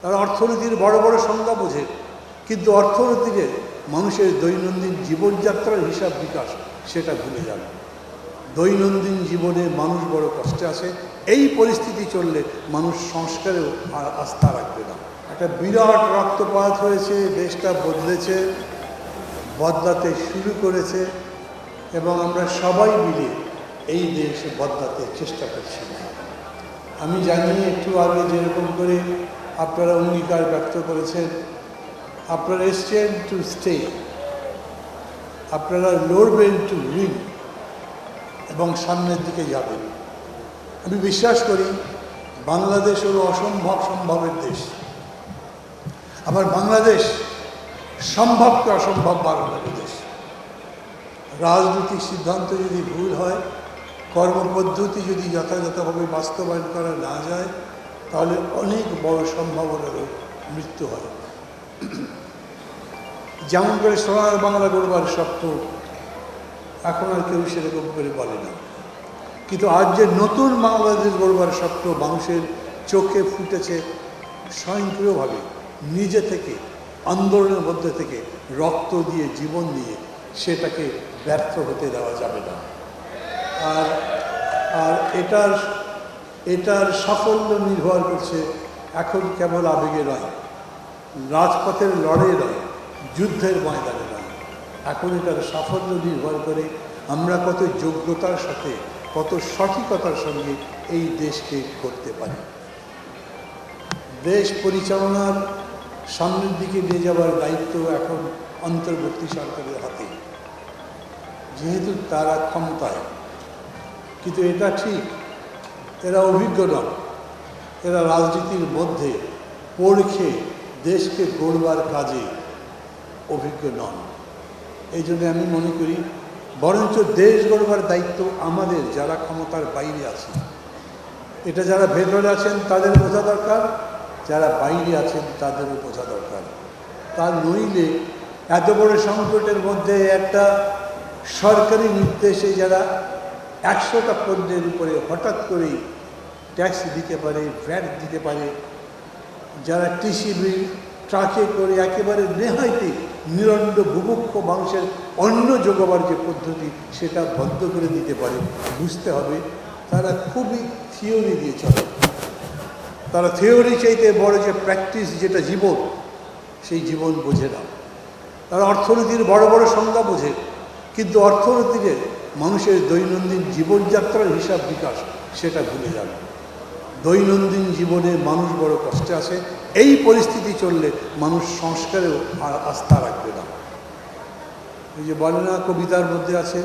তারা অর্থনীতির বড় বড় সংজ্ঞা বোঝে, কিন্তু অর্থনীতিতে মানুষের দৈনন্দিন জীবনযাত্রার হিসাব বিকাশ সেটা ভুলে যাবে। দৈনন্দিন জীবনে মানুষ বড় কষ্টে আছে। এই পরিস্থিতি চললে মানুষ সংস্কারেও আর আস্থা রাখবে না। একটা বিরাট রক্তপাত হয়েছে, দেশটা বদলেছে, বদলাতে শুরু করেছে এবং আমরা সবাই মিলে এই দেশ বদলাতে চেষ্টা করছি। আমি জানি একটু আগে যেরকম করে আপনারা অঙ্গীকার ব্যক্ত করেছেন, আপনারা এসছেন টু স্টে, আপনারা লড়বেন টু উইন এবং সামনের দিকে যাবেন। আমি বিশ্বাস করি বাংলাদেশ হলো অসম্ভব সম্ভবের দেশ। আবার বাংলাদেশ সম্ভবকে অসম্ভব বানানোর দেশ। রাজনৈতিক সিদ্ধান্ত যদি ভুল হয়, কর্মপদ্ধতি যদি যথাযথভাবে বাস্তবায়ন করা না যায়, তাহলে অনেক বড় সম্ভাবনারও মৃত্যু হয়। যেমন করে সোনার বাংলা গড়বার স্বপ্ন এখন আর কেউ সেরকম করে বলে না, কিন্তু আজ যে নতুন বাংলাদেশ গড়বার স্বপ্ন মানুষের চোখে ফুটেছে স্বয়ংক্রিয়ভাবে, নিজে থেকে, আন্দোলনের মধ্যে থেকে, রক্ত দিয়ে, জীবন দিয়ে, সেটাকে ব্যর্থ হতে দেওয়া যাবে না। আর এটার সাফল্য নির্ভর করছে এখন কেবল আবেগে নয়, রাজপথের লড়াই নয়, যুদ্ধের ময়দানে নয়। এখন এটার সাফল্য নির্ভর করে আমরা কত যোগ্যতার সাথে, কত সঠিকতার সঙ্গে এই দেশকে করতে পারি। দেশ পরিচালনার সামনের দিকে নিয়ে যাওয়ার দায়িত্ব এখন অন্তর্বর্তী সরকারের হাতে, যেহেতু তারা ক্ষমতায়। কিন্তু এটা ঠিক, এরা অভিজ্ঞ নন, এরা রাজনীতির মধ্যে পড়ে দেশকে গড়বার কাজে অভিজ্ঞ নন। এই জন্য আমি মনে করি বরঞ্চ দেশ গড়বার দায়িত্ব আমাদের, যারা ক্ষমতার বাইরে আছে। এটা যারা ভেতরে আছেন তাদের বোঝা দরকার, যারা বাইরে আছেন তাদেরও বোঝা দরকার। তা নইলে এত বড় সংকটের মধ্যে একটা সরকারি নির্দেশে যারা 100টা পণ্যের উপরে হঠাৎ করেই ট্যাক্স দিতে পারে, ভ্যাট দিতে পারে, যারা টিসিবি ট্রাকে করে একেবারে নেহাইতে নিরন্ন বুভুক্ষ মানুষের অন্ন যোগাবার যে পদ্ধতি সেটা বন্ধ করে দিতে পারে, বুঝতে হবে তারা খুবই থিওরি দিয়ে চলে। তারা থিওরি চাইতে বড় যে প্র্যাকটিস, যেটা জীবন, সেই জীবন বোঝে না। তারা অর্থনীতির বড় বড় সংজ্ঞা বোঝে, কিন্তু অর্থনীতিতে মানুষের দৈনন্দিন জীবনযাত্রার হিসাব বিকাশ সেটা ভুলে যাবে। দৈনন্দিন জীবনে মানুষ বড় কষ্টে আছে। এই পরিস্থিতি চললে মানুষ সংস্কারেও আর আস্থা রাখবে না। এই যে বলে না, কবিতার মধ্যে আছে,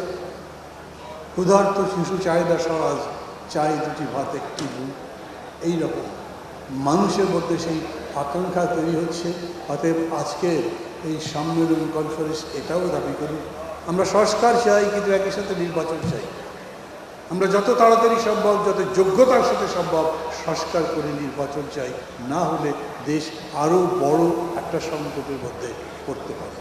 ক্ষুধার্ত শিশু চাহিদা সরাজ, চাই দুটি ভাত একটি দুধ। এইরকম মানুষের মধ্যে সেই আকাঙ্ক্ষা তৈরি হচ্ছে। অতএব আজকের এই সম্মেলন কনফারেন্স এটাও দাবি করি, আমরা সংস্কার চাই, কিন্তু একই সাথে নির্বাচন চাই। আমরা যত তাড়াতাড়ি সম্ভব, যত যোগ্যতার সাথে সম্ভব সংস্কার করে নির্বাচন চাই, না হলে দেশ আরও বড় একটা সংকটের মধ্যে পড়তে পারে।